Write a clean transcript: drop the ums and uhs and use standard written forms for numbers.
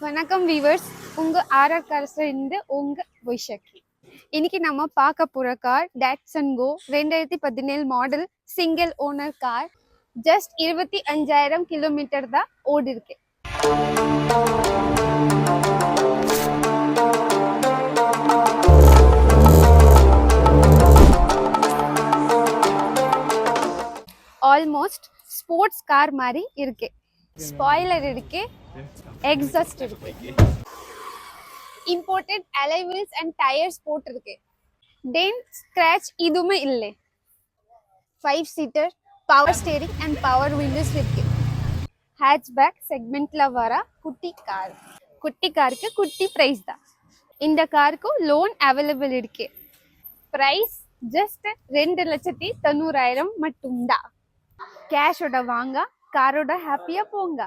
வணக்கம் வீவர்ஸ், உங்க ஆர்ஆர் கார்ஸ்ல இருந்து உங்க வைஷாக்கி. இன்னைக்கு நம்ம பார்க்க போற கார் டாட்சன் கோ 2017 model single owner car. Just 25,000 kilometre தான் ஓடி இருக்கு. ஆல்மோஸ்ட் ஸ்போர்ட்ஸ் கார் மாதிரி இருக்கு. ஸ்பாய்லர் இருக்கு, எக்ஸாஸ்ட் இருக்கு, imported alloy wheels and tyres போட்டிருக்கு. டென்ட் ஸ்கிராச் இதுவுமே இல்லை. 5 seater power steering and power Windows இருக்கு. ஹேட்ச்பேக் செக்மெண்ட்ல வர குட்டி கார். குட்டி காருக்கு குட்டி பிரைஸ் தான். இந்த காருக்கு லோன் அவைலபிள் இருக்கு. பிரைஸ் ஜஸ்ட் 2,90,000 மட்டும்தான். கேஷோட வாங்க, காரோட ஹாப்பியா போங்க.